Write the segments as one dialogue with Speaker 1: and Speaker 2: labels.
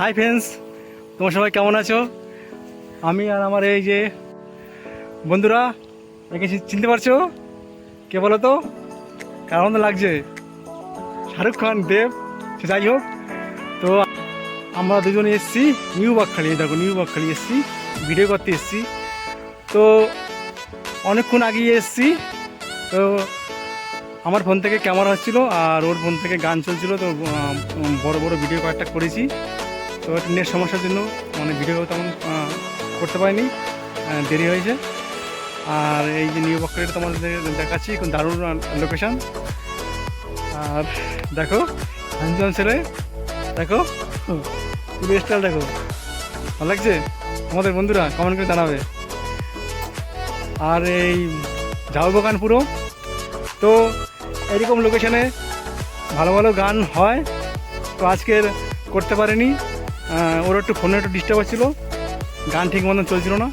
Speaker 1: Hi friends, তোমরা সবাই কেমন আছো? আমি আর আমার এই যে বন্ধুরা, একে চিনতে পারছো? কে বলো তো? কেমন লাগছে? শাহরুখ খান, দেব। সে যাই হোক, তো আমরা দুজনে এসেছি নিউ বাকখালি। দেখো, নিউ বাকখালি এসেছি, ভিডিও করতে এসেছি। তো অনেকক্ষণ আগিয়ে এসেছি। তো আমার ফোন থেকে ক্যামেরা হচ্ছিল আর ওর ফোন থেকে গান চলছিল। তো বড় বড় ভিডিও কয়েকটা করেছি। তো নেট সমস্যার জন্য মানে ভিডিও তেমন করতে পারিনি, দেরি হয়েছে। আর এই যে নিউ বাকখালিটা তোমাদের দেখাচ্ছি, এখন দারুণ লোকেশান। আর দেখো হ্যান্ডসাম ছেলে, দেখো পুরো স্টাইল, দেখো ভালো লাগছে। আমাদের বন্ধুরা কমেন্ট করে জানাবে। আর এই ঝাউ বাগান পুরো। তো এরকম লোকেশানে ভালো ভালো গান হয়। তো আজকের করতে পারিনি, ওর একটু ফোনে একটু ডিস্টার্ব হচ্ছিলো, গান ঠিক মতন চলছিল না,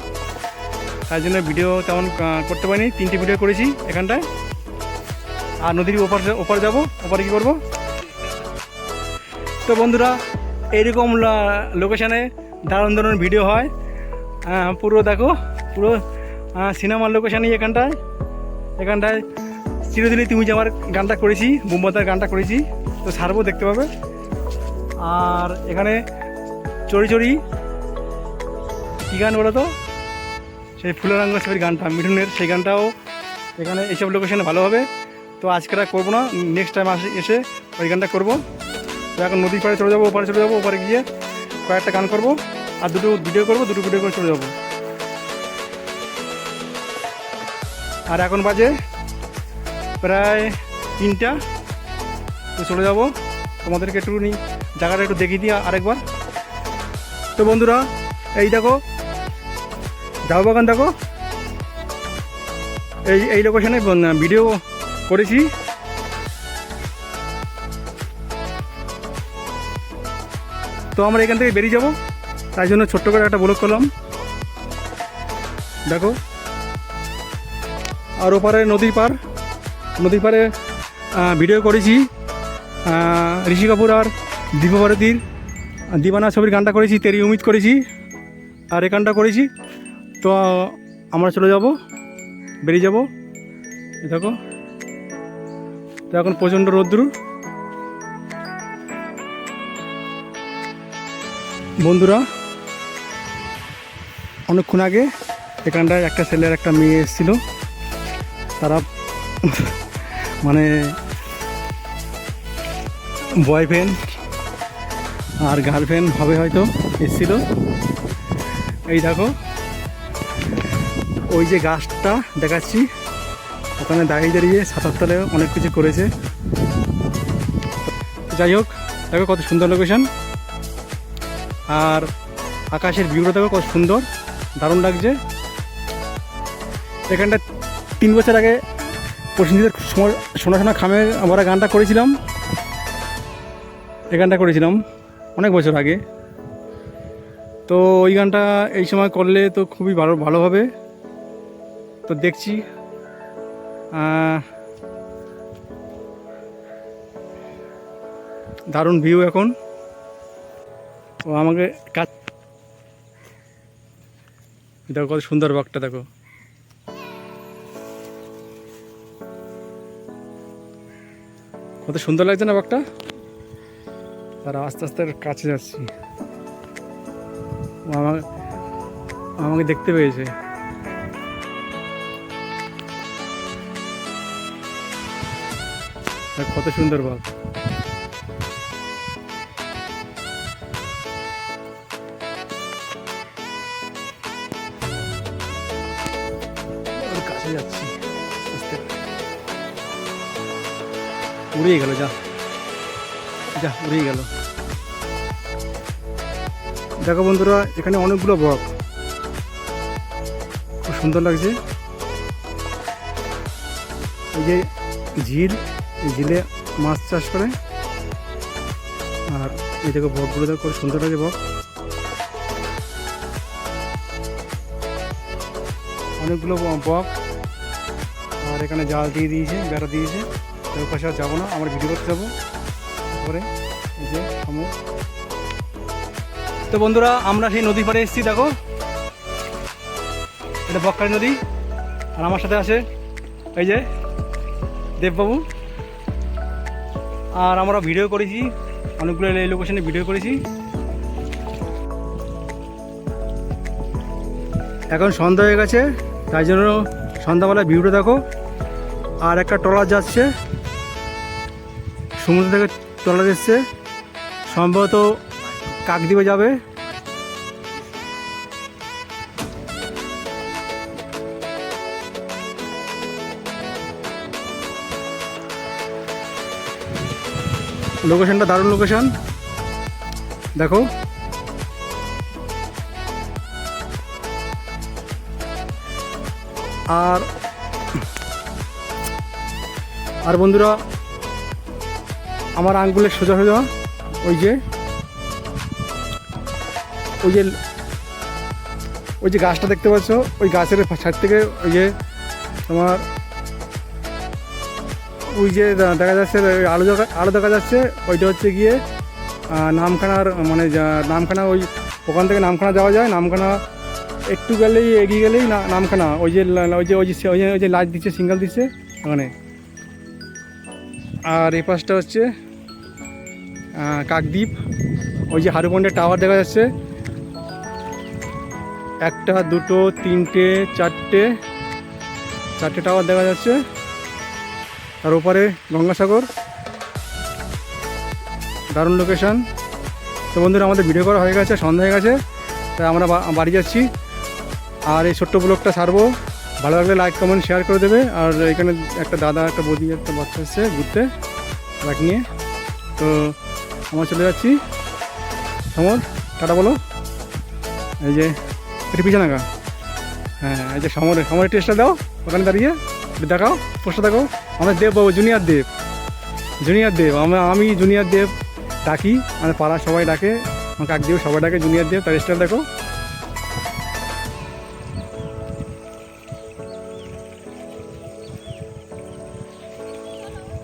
Speaker 1: তাই জন্য ভিডিও তেমন করতে পারিনি। 3টে ভিডিও করেছি এখানটায়। আর নদীর ওপার যাবো, ওপারে কী করবো। তো বন্ধুরা, এইরকম লোকেশানে দারুণ দারুণ ভিডিও হয়। পুরো দেখো, পুরো সিনেমার লোকেশানই এখানটায় চিরদিনই তুমি যে আমার গানটা করেছি, বোমবাতার গানটা করেছি, তো ছাড়বো, দেখতে পাবে। আর এখানে চড়ি চড়ি কী গান বলো তো, সেই ফুলেরাঙ্গ ছবির গানটা, মিঠুনের, সেই গানটাও এখানে এইসব লোকেশানে ভালো হবে। তো আজকে আর করবো না, নেক্সট টাইম এসে ওই গানটা করবো। তো এখন নদীর পাড়ে চলে যাবো, ওপারে গিয়ে কয়েকটা গান করবো আর দুটো ভিডিও করে চলে যাবো। আর এখন বাজে প্রায় 3টা। তো চলে যাবো, তোমাদেরকে একটুখানি জায়গাটা একটু দেখিয়ে দিই আরেকবার। তো বন্ধুরা, এই দেখো ঝাউ বাগান, দেখো এই লোকেশনে ভিডিও করেছি। তো আমরা এখান থেকে বেরিয়ে যাব, তাই জন্য ছোট্ট করে একটা ব্লগ করলাম, দেখো। আর ওপারে নদীর পাড়ে ভিডিও করেছি ঋষি কাপুর আর দীপভারতীর দিবানা ছবির গানটা করেছি, তেরি উমিদ করেছি, আর এই গানটা করেছি। তো আমরা চলে যাব, বেরিয়ে যাব। দেখো, তো এখন প্রচণ্ড রৌদ্র। বন্ধুরা, অনেকক্ষণ আগে এখানটায় একটা ছেলের একটা মেয়ে এসেছিলো, তারা মানে বয়ফ্রেন্ড আর গার্লফ্রেন্ড হবে হয়তো, এসেছিল। এই দেখো, ওই যে গাছটা দেখাচ্ছি, ওখানে দাঁড়িয়ে সাঁতার তলে অনেক কিছু করেছে। যাই হোক, দেখো কত সুন্দর লোকেশন। আর আকাশের ভিউটা দেখো কত সুন্দর, দারুণ লাগছে। এখানটা 3 বছর আগে প্রসেনজিতের সোনা সোনা খামের আমরা গানটা করেছিলাম, এই গানটা করেছিলাম অনেক বছর আগে। তো ওই গানটা এই সময় করলে তো খুবই ভালো হবে। তো দেখছি দারুণ ভিউ এখন। ও আমাকে কাজ, দেখো কত সুন্দর বাঘটা, দেখো কত সুন্দর লাগছে না বাঘটা। তারা আস্তে আস্তে কাছে যাচ্ছি, ও আমাকে দেখতে পেয়েছে। কত সুন্দর বাঘ। ওর কাছে যাচ্ছি, উড়িয়ে গেল, যা উড়িয়ে গেল। দেখো বন্ধুরা, এখানে অনেকগুলো বক, খুব সুন্দর লাগছে। এই যে ঝিল, এই ঝিলে মাছ চাষ করে। আর এই দেখো বকগুলো, দেখো খুব সুন্দর লাগে বক, অনেকগুলো বক। আর এখানে জাল দিয়ে দিয়েছে, বেড়া দিয়েছে। ওই পাশে আর যাবো না, আমরা ভিডিও করতে যাবো। তারপরে এই যে তো বন্ধুরা আমরা সেই নদী পাড়ে এসেছি, দেখো এটা বকখালি নদী। আর আমার সাথে আছে এই যে দেববাবু। আর আমরা ভিডিও করেছি, অনেকগুলো এই লোকেশনে ভিডিও করেছি। এখন সন্ধ্যা হয়ে গেছে, তাই জন্য সন্ধ্যাবেলায় ভিউটা দেখো। আর একটা ট্রলার যাচ্ছে, সমুদ্র থেকে ট্রলার এসছে, সম্ভবত কাকদ্বীপে যাবে। লোকেশনটা দারুণ লোকেশন, দেখো। আর আর বন্ধুরা আমার আঙ্গুলের সোজা সোজা ওই যে গাছটা দেখতে পাচ্ছ, ওই গাছের ছাদ থেকে ওই যে তোমার ওই যে দেখা যাচ্ছে আলো দেখা যাচ্ছে, ওইটা হচ্ছে গিয়ে নামখানার, মানে নামখানা, ওখান থেকে নামখানা যাওয়া যায়। নামখানা একটু গেলেই, এগিয়ে গেলেই নামখানা, ওই যে লাইট দিচ্ছে, সিগন্যাল দিচ্ছে ওখানে। আর এই পাশটা হচ্ছে কাকদ্বীপ, ওই যে হারুপন্ডের টাওয়ার দেখা যাচ্ছে, একটা দুটো তিনটে চারটে টাওয়ার দেখা যাচ্ছে। তার ওপারে গঙ্গাসাগর, দারুণ লোকেশন। তো বন্ধুরা আমাদের ভিডিও করা হয়ে গেছে, সন্ধ্যা হয়ে গেছে, তাই আমরা বাড়ি যাচ্ছি। আর এই ছোট্ট ব্লগটা ছাড়বো, ভালো লাগলে লাইক কমেন্ট শেয়ার করে দেবে। আর এখানে একটা দাদা, একটা বৌদি, একটা বাচ্চা এসছে ঘুরতে বাইক নিয়ে। তো আমরা চলে যাচ্ছি। সমর টাটা বলো। এই যে এটি পিছনে গা, হ্যাঁ এই যে সমরের টেস্টটা দাও, ওখানে দাঁড়িয়ে দেখাও, পোস্টটা দেখো। আমার দেব বাবু, জুনিয়র দেব। আমি জুনিয়র দেব ডাকি, আমাদের পাড়ার সবাই ডাকে, আমার কাকদ্বীপ সবাই ডাকে জুনিয়র দেব। তার স্টাইল দেখো।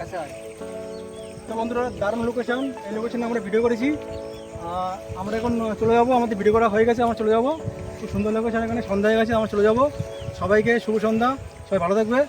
Speaker 1: আচ্ছা, তো বন্ধুরা দারুণ লোকেশন, এই লোকেশনে আমরা ভিডিও করেছি। আমরা এখন চলে যাবো, আমাদের ভিডিও করা হয়ে গেছে, আমরা চলে যাবো। খুব সুন্দর লোকেশন, এখানে সন্ধ্যা হয়ে গেছে, আমরা চলে যাবো। সবাইকে শুভ সন্ধ্যা, সবাই ভালো থাকবে।